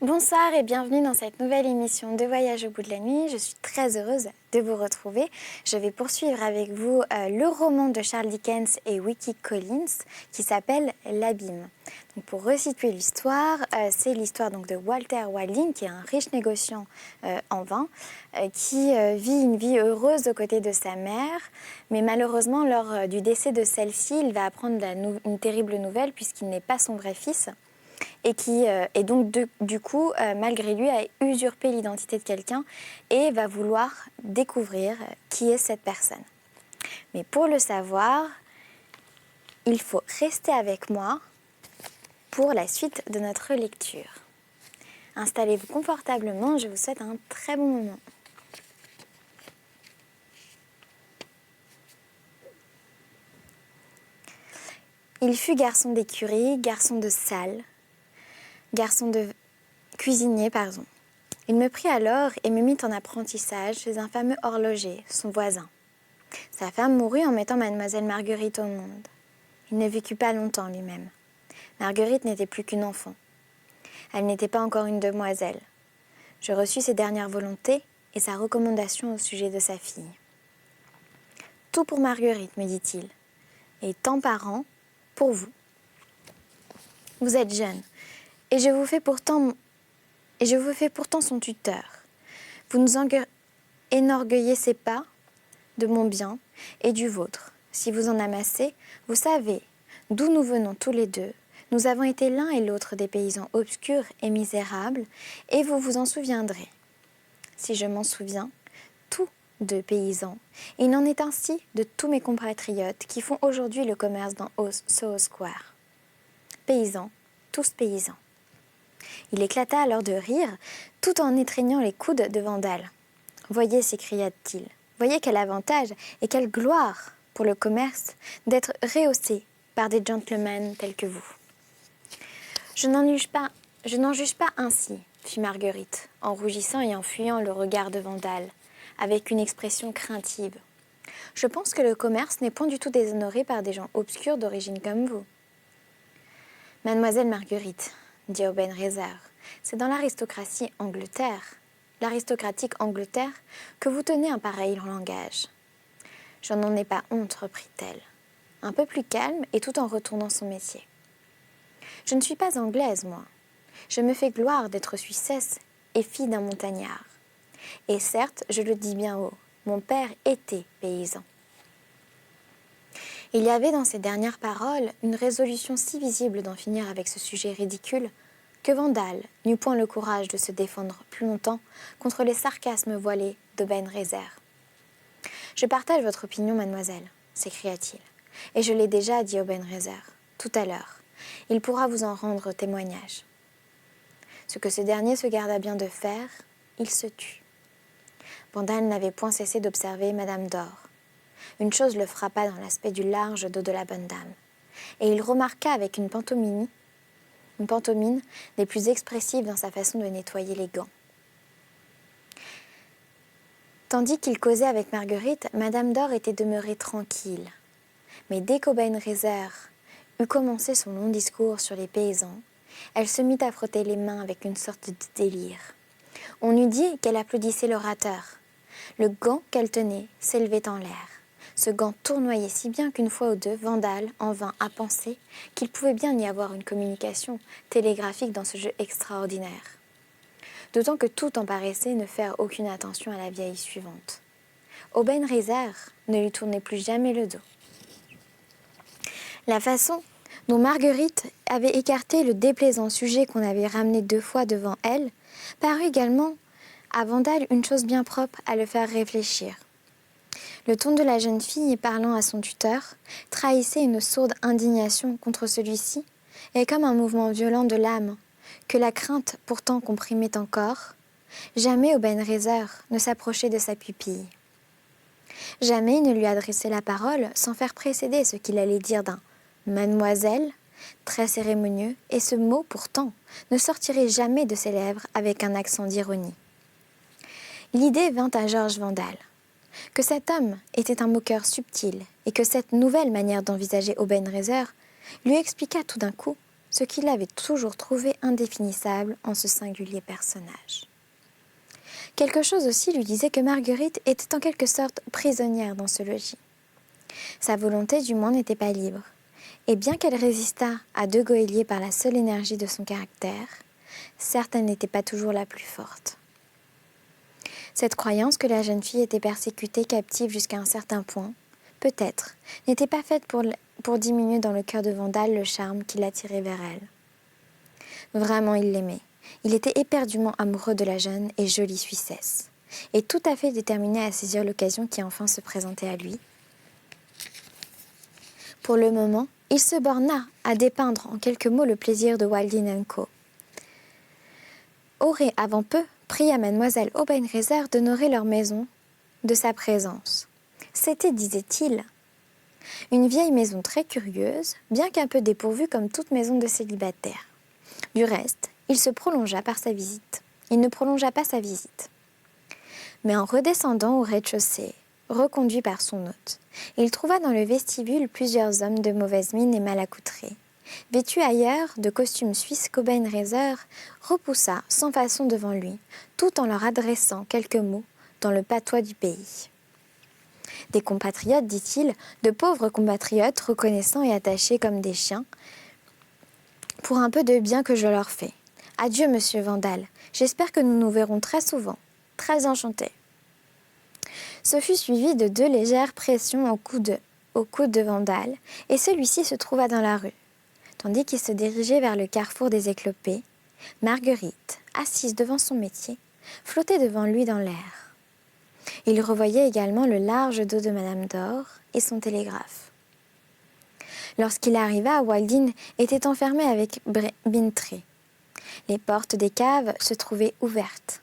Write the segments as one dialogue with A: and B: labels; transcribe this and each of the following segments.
A: Bonsoir et bienvenue dans cette nouvelle émission de Voyage au bout de la nuit. Je suis très heureuse de vous retrouver. Je vais poursuivre avec vous le roman de Charles Dickens et Wilkie Collins qui s'appelle L'Abîme. Donc, pour resituer l'histoire, c'est l'histoire donc de Walter Wilding qui est un riche négociant en vin qui vit une vie heureuse aux côtés de sa mère. Mais malheureusement, lors du décès de celle-ci, il va apprendre une terrible nouvelle puisqu'il n'est pas son vrai fils. Et donc, du coup, malgré lui, a usurpé l'identité de quelqu'un et va vouloir découvrir qui est cette personne. Mais pour le savoir, il faut rester avec moi pour la suite de notre lecture. Installez-vous confortablement, je vous souhaite un très bon moment. Il fut garçon d'écurie, garçon de salle, garçon de cuisinier, pardon. Il me prit alors et me mit en apprentissage chez un fameux horloger, son voisin. Sa femme mourut en mettant mademoiselle Marguerite au monde. Il ne vécut pas longtemps lui-même. Marguerite n'était plus qu'une enfant. Elle n'était pas encore une demoiselle. Je reçus ses dernières volontés et sa recommandation au sujet de sa fille. Tout pour Marguerite, me dit-il, et tant par an pour vous. Vous êtes jeune, et je vous fais pourtant son tuteur. Vous nous énorgueillissez pas de mon bien et du vôtre. Si vous en amassez, vous savez d'où nous venons tous les deux. Nous avons été l'un et l'autre des paysans obscurs et misérables, et vous vous en souviendrez. Si je m'en souviens, tous deux paysans. Il en est ainsi de tous mes compatriotes qui font aujourd'hui le commerce dans Soho Square. Paysans, tous paysans. Il éclata alors de rire, tout en étreignant les coudes de Vandal. « Voyez, s'écria-t-il, voyez quel avantage et quelle gloire pour le commerce d'être rehaussé par des gentlemen tels que vous. » « Je n'en juge pas ainsi, fit Marguerite, en rougissant et en fuyant le regard de Vandal, avec une expression craintive. « Je pense que le commerce n'est point du tout déshonoré par des gens obscurs d'origine comme vous. »« Mademoiselle Marguerite, dit Obenreizer, c'est dans l'aristocratique Angleterre, que vous tenez un pareil langage. Je n'en ai pas honte, reprit-elle, un peu plus calme et tout en retournant son métier. Je ne suis pas anglaise, moi. Je me fais gloire d'être suissesse et fille d'un montagnard. Et certes, je le dis bien haut, mon père était paysan. Il y avait dans ces dernières paroles une résolution si visible d'en finir avec ce sujet ridicule que Vandal n'eut point le courage de se défendre plus longtemps contre les sarcasmes voilés d'Obenreizer. « Je partage votre opinion, mademoiselle, s'écria-t-il, et je l'ai déjà dit Obenreizer, tout à l'heure. Il pourra vous en rendre témoignage. » Ce que ce dernier se garda bien de faire, il se tut. Vandal n'avait point cessé d'observer Madame Dor. Une chose le frappa dans l'aspect du large dos de la bonne dame, et il remarqua avec une pantomime des plus expressives dans sa façon de nettoyer les gants. Tandis qu'il causait avec Marguerite, Madame Dor était demeurée tranquille. Mais dès qu'Obenreizer eut commencé son long discours sur les paysans, elle se mit à frotter les mains avec une sorte de délire. On eût dit qu'elle applaudissait l'orateur. Le gant qu'elle tenait s'élevait en l'air. Ce gant tournoyait si bien qu'une fois ou deux, Vandal en vint à penser qu'il pouvait bien y avoir une communication télégraphique dans ce jeu extraordinaire. D'autant que tout en paraissait ne faire aucune attention à la vieille suivante. Obenreizer ne lui tournait plus jamais le dos. La façon dont Marguerite avait écarté le déplaisant sujet qu'on avait ramené 2 fois devant elle parut également à Vandal une chose bien propre à le faire réfléchir. Le ton de la jeune fille parlant à son tuteur trahissait une sourde indignation contre celui-ci et comme un mouvement violent de l'âme que la crainte pourtant comprimait encore, jamais Obenreizer ne s'approchait de sa pupille. Jamais il ne lui adressait la parole sans faire précéder ce qu'il allait dire d'un « mademoiselle » très cérémonieux, et ce mot, pourtant, ne sortirait jamais de ses lèvres avec un accent d'ironie. L'idée vint à Georges Vandal. Que cet homme était un moqueur subtil et que cette nouvelle manière d'envisager Obenreizer lui expliqua tout d'un coup ce qu'il avait toujours trouvé indéfinissable en ce singulier personnage. Quelque chose aussi lui disait que Marguerite était en quelque sorte prisonnière dans ce logis. Sa volonté du moins n'était pas libre, et bien qu'elle résistât à De Goëlier par la seule énergie de son caractère, certes elle n'était pas toujours la plus forte. Cette croyance que la jeune fille était persécutée, captive jusqu'à un certain point, peut-être, n'était pas faite pour diminuer dans le cœur de Vandal le charme qui l'attirait vers elle. Vraiment il l'aimait. Il était éperdument amoureux de la jeune et jolie Suissesse, et tout à fait déterminé à saisir l'occasion qui enfin se présentait à lui. Pour le moment, il se borna à dépeindre en quelques mots le plaisir de Waldin & Co. Aurait avant peu pria mademoiselle Obenreizer d'honorer leur maison de sa présence. C'était, disait-il, une vieille maison très curieuse, bien qu'un peu dépourvue comme toute maison de célibataire. Du reste, il ne prolongea pas sa visite. Mais en redescendant au rez-de-chaussée, reconduit par son hôte, il trouva dans le vestibule plusieurs hommes de mauvaise mine et mal accoutrés, vêtus ailleurs de costumes suisses qu'Obenreizer repoussa sans façon devant lui, tout en leur adressant quelques mots dans le patois du pays. Des compatriotes, dit-il, de pauvres compatriotes reconnaissants et attachés comme des chiens, pour un peu de bien que je leur fais. Adieu, monsieur Vandal. J'espère que nous nous verrons très souvent. Très enchanté. Ce fut suivi de 2 légères pressions au coude de Vandal, et celui-ci se trouva dans la rue. Tandis qu'il se dirigeait vers le carrefour des Éclopées, Marguerite, assise devant son métier, flottait devant lui dans l'air. Il revoyait également le large dos de Madame Dor et son télégraphe. Lorsqu'il arriva, Waldin était enfermé avec Bintrey. Les portes des caves se trouvaient ouvertes.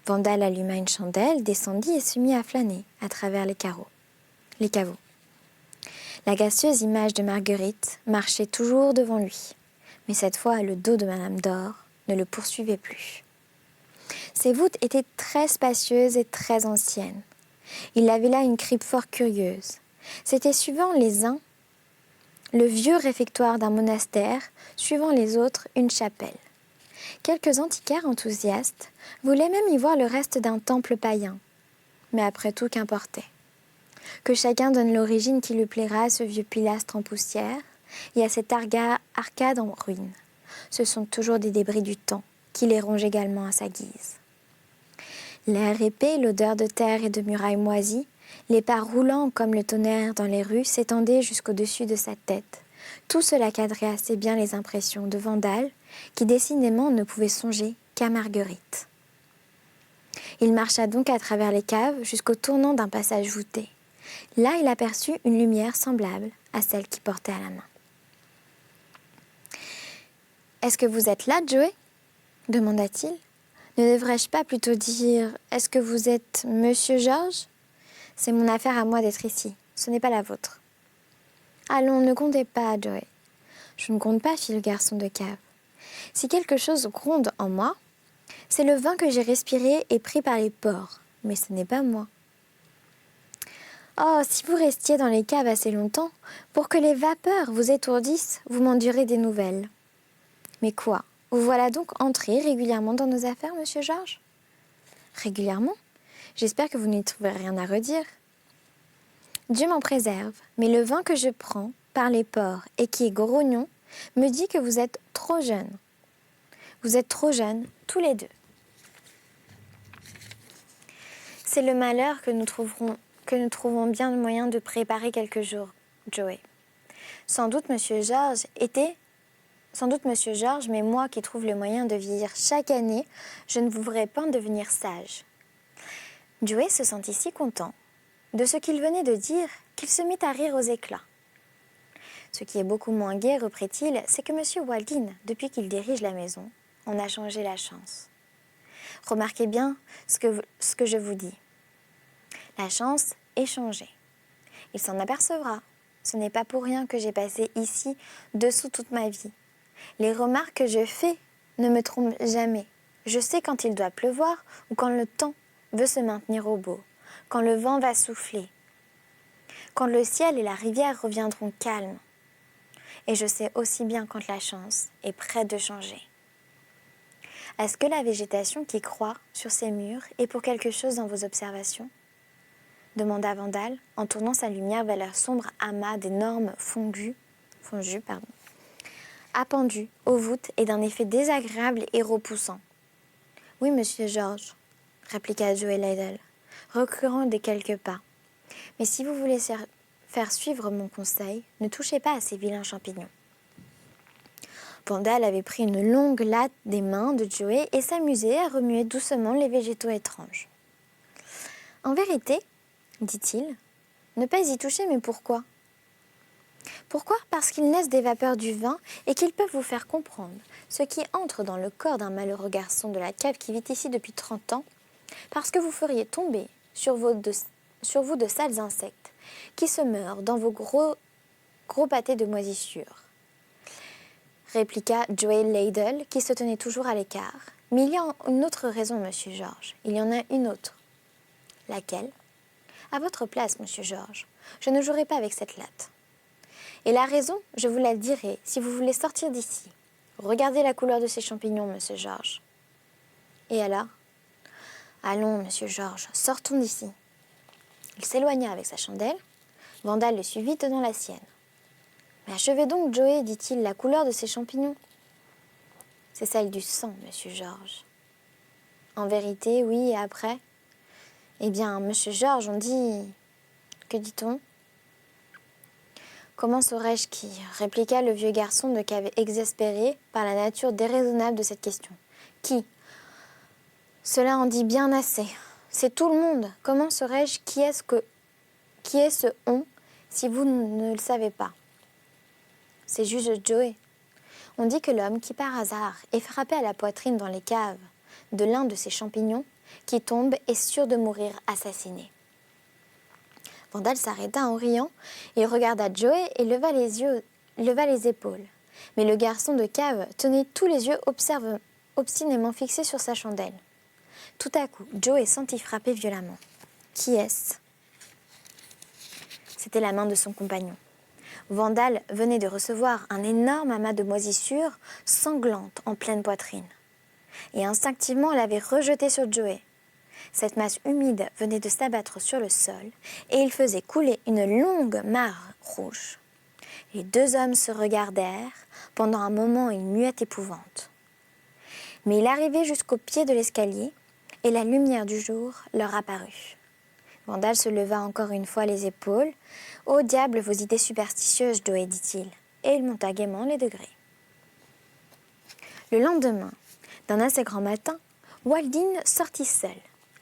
A: Vandal alluma une chandelle, descendit et se mit à flâner à travers les caveaux. La gracieuse image de Marguerite marchait toujours devant lui, mais cette fois le dos de Madame Dor ne le poursuivait plus. Ses voûtes étaient très spacieuses et très anciennes. Il avait là une crypte fort curieuse. C'était suivant les uns le vieux réfectoire d'un monastère, suivant les autres une chapelle. Quelques antiquaires enthousiastes voulaient même y voir le reste d'un temple païen. Mais après tout, qu'importait. Que chacun donne l'origine qui lui plaira à ce vieux pilastre en poussière et à cette arcade en ruine. Ce sont toujours des débris du temps qui les rongent également à sa guise. L'air épais, l'odeur de terre et de murailles moisies, les pas roulants comme le tonnerre dans les rues s'étendaient jusqu'au-dessus de sa tête. Tout cela cadrait assez bien les impressions de Vandal, qui décidément ne pouvait songer qu'à Marguerite. Il marcha donc à travers les caves jusqu'au tournant d'un passage voûté. Là, il aperçut une lumière semblable à celle qu'il portait à la main. « Est-ce que vous êtes là, Joe ?» demanda-t-il. « Ne devrais-je pas plutôt dire « Est-ce que vous êtes Monsieur Georges ?» C'est mon affaire à moi d'être ici, ce n'est pas la vôtre. « Allons, ne grondez pas, Joe. »« Je ne gronde pas, fit le garçon de cave. Si quelque chose gronde en moi, c'est le vin que j'ai respiré et pris par les pores, mais ce n'est pas moi. Oh, si vous restiez dans les caves assez longtemps, pour que les vapeurs vous étourdissent, vous m'en direz des nouvelles. Mais quoi, vous voilà donc entré régulièrement dans nos affaires, monsieur Georges ? Régulièrement ? J'espère que vous n'y trouvez rien à redire. Dieu m'en préserve, mais le vin que je prends par les pores et qui est grognon me dit que vous êtes trop jeune. Vous êtes trop jeunes, tous les deux. C'est le malheur que nous trouvons bien le moyen de préparer quelques jours, Joey. Sans doute Monsieur Georges, mais moi qui trouve le moyen de vieillir chaque année, je ne voudrais pas en devenir sage. Joey se sentit si content de ce qu'il venait de dire qu'il se mit à rire aux éclats. Ce qui est beaucoup moins gai, reprit-il, c'est que Monsieur Waldin, depuis qu'il dirige la maison, en a changé la chance. Remarquez bien ce que je vous dis. La chance est changée. Il s'en apercevra. Ce n'est pas pour rien que j'ai passé ici dessous toute ma vie. Les remarques que je fais ne me trompent jamais. Je sais quand il doit pleuvoir ou quand le temps veut se maintenir au beau, quand le vent va souffler, quand le ciel et la rivière reviendront calmes. Et je sais aussi bien quand la chance est prête de changer. Est-ce que la végétation qui croît sur ces murs est pour quelque chose dans vos observations ? Demanda Vandal en tournant sa lumière vers leur sombre amas d'énormes fondus, appendus aux voûtes et d'un effet désagréable et repoussant. « Oui, monsieur George, » répliqua Joe Ladle, reculant de quelques pas. « Mais si vous voulez faire suivre mon conseil, ne touchez pas à ces vilains champignons. » Vandal avait pris une longue latte des mains de Joe et s'amusait à remuer doucement les végétaux étranges. « En vérité, dit-il, ne pas y toucher, mais pourquoi ? Pourquoi ? Parce qu'ils naissent des vapeurs du vin et qu'ils peuvent vous faire comprendre ce qui entre dans le corps d'un malheureux garçon de la cave qui vit ici depuis 30 ans, parce que vous feriez tomber sur vous de sales insectes qui se meurent dans vos gros pâtés de moisissures. » répliqua Joe Ladle, qui se tenait toujours à l'écart. « Mais il y a une autre raison, monsieur George. Il y en a une autre. » « Laquelle ? » ?»« À votre place, monsieur George, je ne jouerai pas avec cette latte. Et la raison, je vous la dirai si vous voulez sortir d'ici. Regardez la couleur de ces champignons, monsieur George. »« Et alors ? » ?»« Allons, monsieur George, sortons d'ici. » Il s'éloigna avec sa chandelle. Vandal le suivit tenant la sienne. « Mais achevez donc, Joe, dit-il, la couleur de ces champignons. »« C'est celle du sang, monsieur George. »« En vérité, oui, et après ? » ?»« Eh bien, monsieur George, on dit... » »« Que dit-on ? » ?»« Comment saurais-je qui ? » répliqua le vieux garçon de cave exaspéré par la nature déraisonnable de cette question. « Qui ? Cela en dit bien assez. C'est tout le monde. Comment saurais-je qui est ce on si vous ne le savez pas ? C'est juste Joe. On dit que l'homme qui par hasard est frappé à la poitrine dans les caves de l'un de ces champignons qui tombe est sûr de mourir assassiné. » Vandal s'arrêta en riant, il regarda Joe et leva les épaules. Mais le garçon de cave tenait tous les yeux obstinément fixés sur sa chandelle. Tout à coup, Joe sentit frapper violemment. Qui est-ce ? C'était la main de son compagnon. Vandal venait de recevoir un énorme amas de moisissures sanglantes en pleine poitrine. Et instinctivement, elle avait rejeté sur Joe. Cette masse humide venait de s'abattre sur le sol et il faisait couler une longue mare rouge. Les deux hommes se regardèrent pendant un moment une muette épouvante. Mais il arrivait jusqu'au pied de l'escalier et la lumière du jour leur apparut. Vandal se leva encore une fois les épaules. « Au diable vos idées superstitieuses, Joe, dit-il, et il monta gaiement les degrés. Le lendemain, d'un assez grand matin, Waldin sortit seul,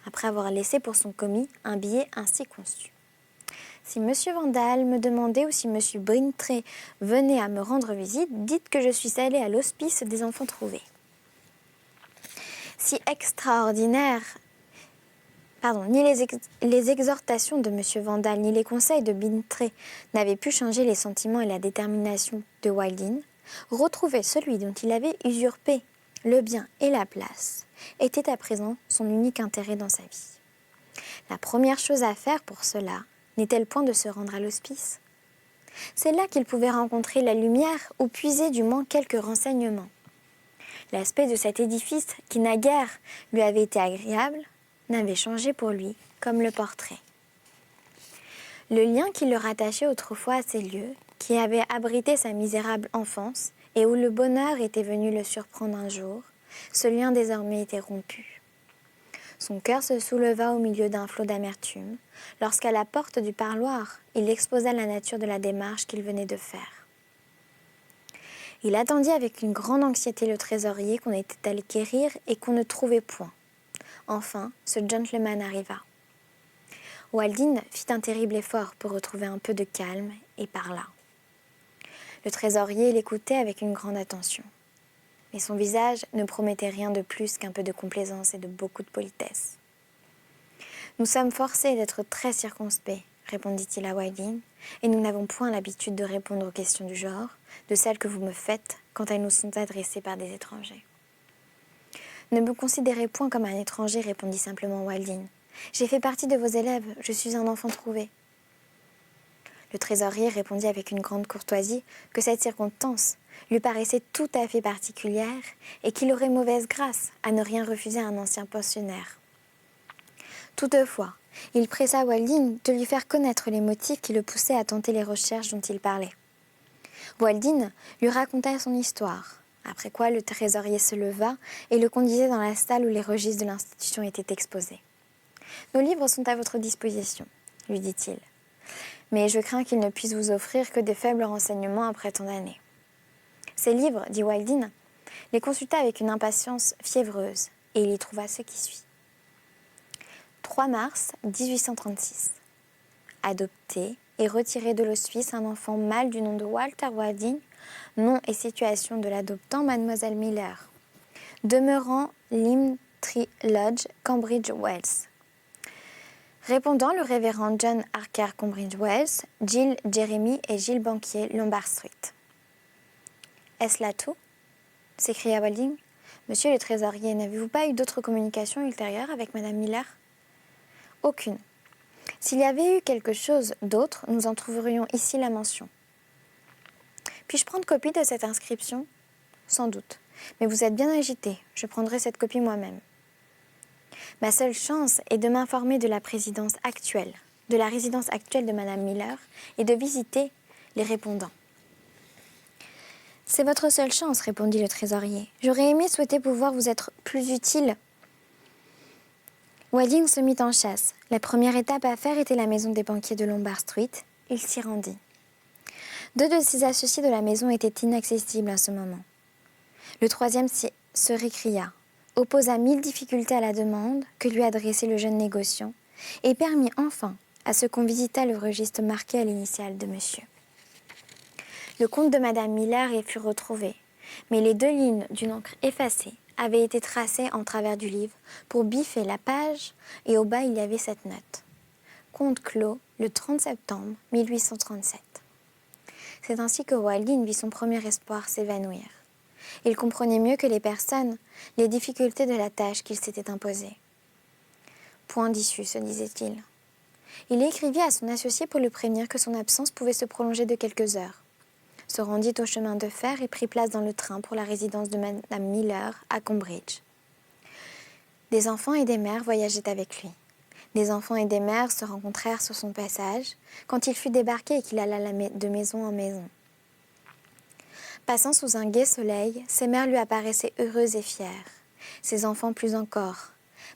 A: après avoir laissé pour son commis un billet ainsi conçu. « Si monsieur Vandal me demandait ou si monsieur Brintrey venait à me rendre visite, dites que je suis allé à l'hospice des enfants trouvés. » Si extraordinaire, ni les exhortations de monsieur Vandal ni les conseils de Brintrey n'avaient pu changer les sentiments et la détermination de Waldin, retrouver celui dont il avait usurpé le bien et la place était à présent son unique intérêt dans sa vie. La première chose à faire pour cela n'est-elle point de se rendre à l'hospice ? C'est là qu'il pouvait rencontrer la lumière ou puiser du moins quelques renseignements. L'aspect de cet édifice, qui naguère lui avait été agréable, n'avait changé pour lui comme le portrait. Le lien qui le rattachait autrefois à ces lieux, qui avaient abrité sa misérable enfance et où le bonheur était venu le surprendre un jour, ce lien désormais était rompu. Son cœur se souleva au milieu d'un flot d'amertume, lorsqu'à la porte du parloir, il exposa la nature de la démarche qu'il venait de faire. Il attendit avec une grande anxiété le trésorier qu'on était allé quérir et qu'on ne trouvait point. Enfin, ce gentleman arriva. Waldin fit un terrible effort pour retrouver un peu de calme et parla. Le trésorier l'écoutait avec une grande attention. Mais son visage ne promettait rien de plus qu'un peu de complaisance et de beaucoup de politesse. « Nous sommes forcés d'être très circonspects, » répondit-il à Waldin, « et nous n'avons point l'habitude de répondre aux questions du genre, de celles que vous me faites quand elles nous sont adressées par des étrangers. »« Ne me considérez point comme un étranger, » répondit simplement Waldin. « J'ai fait partie de vos élèves, je suis un enfant trouvé. » Le trésorier répondit avec une grande courtoisie que cette circonstance lui paraissait tout à fait particulière et qu'il aurait mauvaise grâce à ne rien refuser à un ancien pensionnaire. Toutefois, il pressa Walding de lui faire connaître les motifs qui le poussaient à tenter les recherches dont il parlait. Walding lui raconta son histoire, après quoi le trésorier se leva et le conduisit dans la salle où les registres de l'institution étaient exposés. « Nos livres sont à votre disposition, » lui dit-il. « Mais je crains qu'ils ne puissent vous offrir que de faibles renseignements après tant d'années. » Ces livres, dit Walding, les consulta avec une impatience fiévreuse, et il y trouva ce qui suit. 3 mars 1836. Adopté et retiré de l'hospice un enfant mâle du nom de Walter Walding, nom et situation de l'adoptant Mademoiselle Miller, demeurant Limtree Lodge, Cambridge, Wells. Répondant le révérend John Harker, Cambridge, Wells, Giles Jeremy et Giles Banquier, Lombard Street. Est-ce là tout ? S'écria Walding. Monsieur le trésorier, n'avez-vous pas eu d'autres communications ultérieures avec Madame Miller ? Aucune. S'il y avait eu quelque chose d'autre, nous en trouverions ici la mention. Puis-je prendre copie de cette inscription ? Sans doute. Mais vous êtes bien agité. Je prendrai cette copie moi-même. Ma seule chance est de m'informer de la résidence actuelle de Madame Miller et de visiter les répondants. C'est votre seule chance, répondit le trésorier. J'aurais aimé souhaiter pouvoir vous être plus utile. Walding se mit en chasse. La première étape à faire était la maison des banquiers de Lombard Street. Il s'y rendit. 2 de ses associés de la maison étaient inaccessibles à ce moment. Le troisième se récria, opposa 1000 difficultés à la demande que lui adressait le jeune négociant et permit enfin à ce qu'on visitât le registre marqué à l'initiale de monsieur. Le compte de Madame Miller y fut retrouvé, mais les 2 lignes d'une encre effacée avaient été tracées en travers du livre pour biffer la page et au bas il y avait cette note. Compte clos le 30 septembre 1837. C'est ainsi que Walding vit son premier espoir s'évanouir. Il comprenait mieux que les personnes les difficultés de la tâche qu'il s'était imposée. Point d'issue, se disait-il. Il écrivit à son associé pour le prévenir que son absence pouvait se prolonger de quelques heures. Se rendit au chemin de fer et prit place dans le train pour la résidence de Madame Miller à Cambridge. Des enfants et des mères voyageaient avec lui. Des enfants et des mères se rencontrèrent sur son passage quand il fut débarqué et qu'il alla de maison en maison. Passant sous un gai soleil, ses mères lui apparaissaient heureuses et fières, ses enfants plus encore.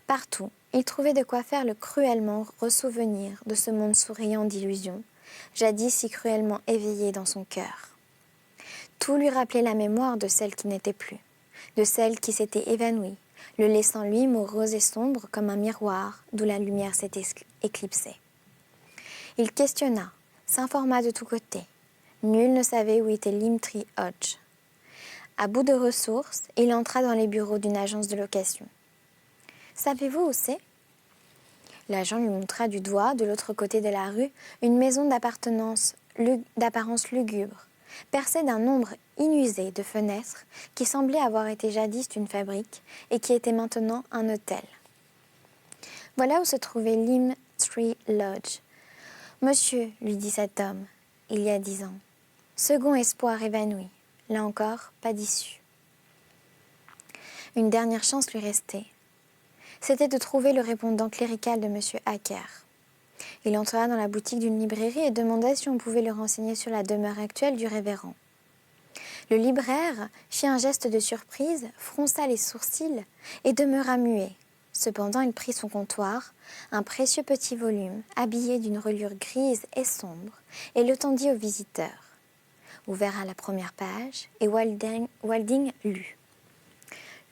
A: Partout, il trouvait de quoi faire le cruellement ressouvenir de ce monde souriant d'illusions, jadis si cruellement éveillé dans son cœur. Tout lui rappelait la mémoire de celle qui n'était plus, de celle qui s'était évanouie, le laissant lui morose et sombre comme un miroir d'où la lumière s'était éclipsée. Il questionna, s'informa de tous côtés. Nul ne savait où était Limtree Lodge. À bout de ressources, il entra dans les bureaux d'une agence de location. « Savez-vous où c'est » L'agent lui montra du doigt, de l'autre côté de la rue, une maison d'apparence lugubre, percée d'un nombre inusé de fenêtres qui semblait avoir été jadis une fabrique et qui était maintenant un hôtel. Voilà où se trouvait Limtree Lodge. « Monsieur, lui dit cet homme, il y a 10 ans. Second espoir évanoui. Là encore, pas d'issue. Une dernière chance lui restait. C'était de trouver le répondant clérical de M. Harker. Il entra dans la boutique d'une librairie et demanda si on pouvait le renseigner sur la demeure actuelle du révérend. Le libraire fit un geste de surprise, fronça les sourcils et demeura muet. Cependant, il prit son comptoir, un précieux petit volume, habillé d'une reliure grise et sombre, et le tendit au visiteur. Ouvert à la première page, et Walding lut.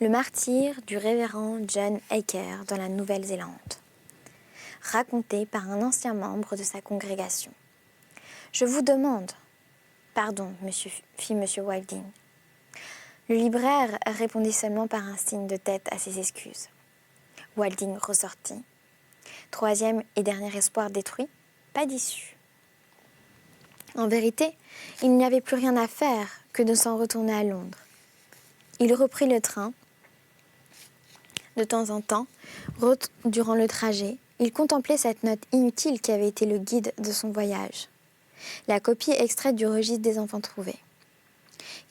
A: Le martyre du révérend John Harker dans la Nouvelle-Zélande. Raconté par un ancien membre de sa congrégation. Je vous demande... Pardon, monsieur, fit M. Walding. Le libraire répondit seulement par un signe de tête à ses excuses. Walding ressortit. Troisième et dernier espoir détruit, pas d'issue. En vérité, il n'y avait plus rien à faire que de s'en retourner à Londres. Il reprit le train. De temps en temps, durant le trajet, il contemplait cette note inutile qui avait été le guide de son voyage. la copie extraite du registre des enfants trouvés.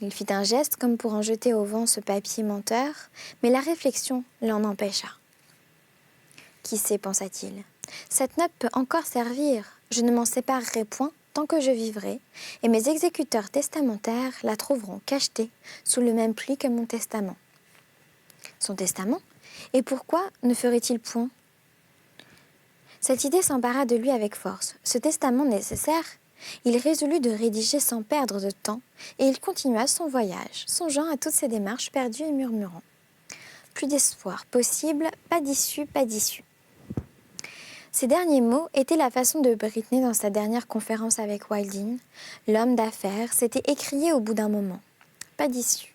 A: Il fit un geste comme pour en jeter au vent ce papier menteur, mais la réflexion l'en empêcha. Qui sait, pensa-t-il, cette note peut encore servir, je ne m'en séparerai point tant que je vivrai, et mes exécuteurs testamentaires la trouveront cachetée sous le même pli que mon testament. Son testament? Et pourquoi ne ferait-il point? Cette idée s'empara de lui avec force. Ce testament nécessaire, il résolut de rédiger sans perdre de temps, et il continua son voyage, songeant à toutes ses démarches perdues et murmurant. Plus d'espoir possible, pas d'issue, pas d'issue. Ces derniers mots étaient la façon de Britney dans sa dernière conférence avec Wilding. L'homme d'affaires s'était écrié au bout d'un moment. Pas d'issue.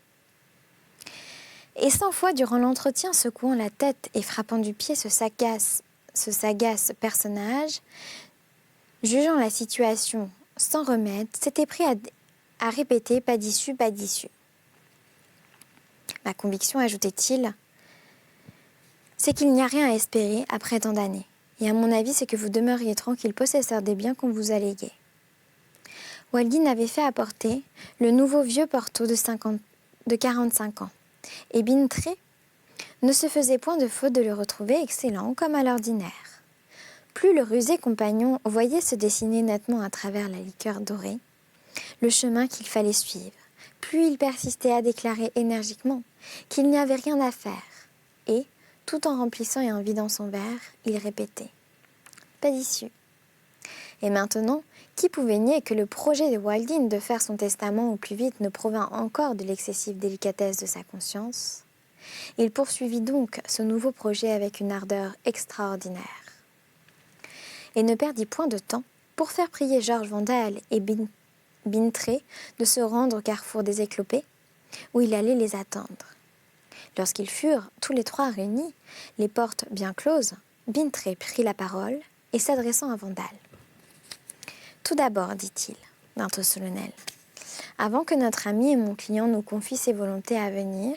A: Et 100 fois durant l'entretien, secouant la tête et frappant du pied ce sagace personnage, jugeant la situation sans remède, s'était pris à répéter « pas d'issue, pas d'issue ». Ma conviction, ajoutait-il, c'est qu'il n'y a rien à espérer après tant d'années. Et à mon avis, c'est que vous demeuriez tranquille possesseur des biens qu'on vous a légués. Wilding avait fait apporter le nouveau vieux Porto de 45 ans. Et Bintrey ne se faisait point de faute de le retrouver excellent comme à l'ordinaire. Plus le rusé compagnon voyait se dessiner nettement à travers la liqueur dorée le chemin qu'il fallait suivre, plus il persistait à déclarer énergiquement qu'il n'y avait rien à faire. Et, tout en remplissant et en vidant son verre, il répétait « Pas d'issue ». Et maintenant, qui pouvait nier que le projet de Wilding de faire son testament au plus vite ne provint encore de l'excessive délicatesse de sa conscience? Il poursuivit donc ce nouveau projet avec une ardeur extraordinaire. Et ne perdit point de temps pour faire prier Georges Vandal et Bintrey de se rendre au carrefour des Éclopés, où il allait les attendre. Lorsqu'ils furent tous les trois réunis, les portes bien closes, Bintrey prit la parole et s'adressant à Vandal. « Tout d'abord, dit-il, d'un ton solennel, avant que notre ami et mon client nous confient ses volontés à venir,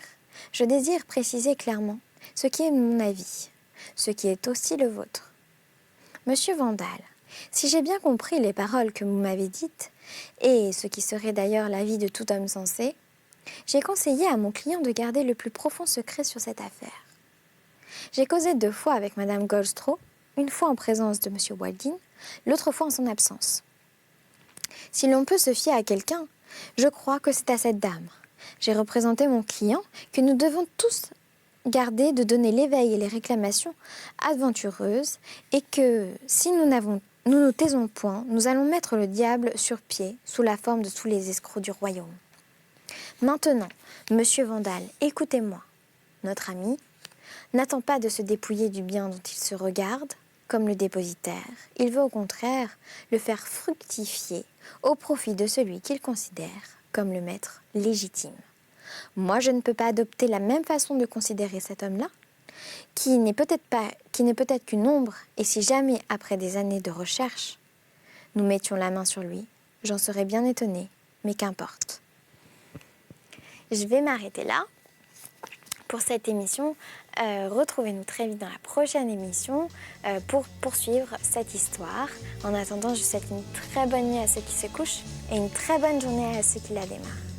A: je désire préciser clairement ce qui est mon avis, ce qui est aussi le vôtre. Monsieur Vandal, si j'ai bien compris les paroles que vous m'avez dites, et ce qui serait d'ailleurs l'avis de tout homme sensé, j'ai conseillé à mon client de garder le plus profond secret sur cette affaire. J'ai causé 2 fois avec Madame Goldstraw, une fois en présence de Monsieur Wilding, l'autre fois en son absence. Si l'on peut se fier à quelqu'un, je crois que c'est à cette dame. J'ai représenté mon client que nous devons tous garder de donner l'éveil et les réclamations aventureuses et que, si nous nous taisons point, nous allons mettre le diable sur pied sous la forme de tous les escrocs du royaume. Maintenant, Monsieur Vandal, écoutez-moi. Notre ami n'attend pas de se dépouiller du bien dont il se regarde comme le dépositaire. Il veut au contraire le faire fructifier au profit de celui qu'il considère comme le maître légitime. Moi, je ne peux pas adopter la même façon de considérer cet homme-là, qui n'est peut-être qu'une ombre, et si jamais, après des années de recherche, nous mettions la main sur lui, j'en serais bien étonnée, mais qu'importe. Je vais m'arrêter là pour cette émission. Retrouvez-nous très vite dans la prochaine émission pour poursuivre cette histoire. En attendant, je vous souhaite une très bonne nuit à ceux qui se couchent et une très bonne journée à ceux qui la démarrent.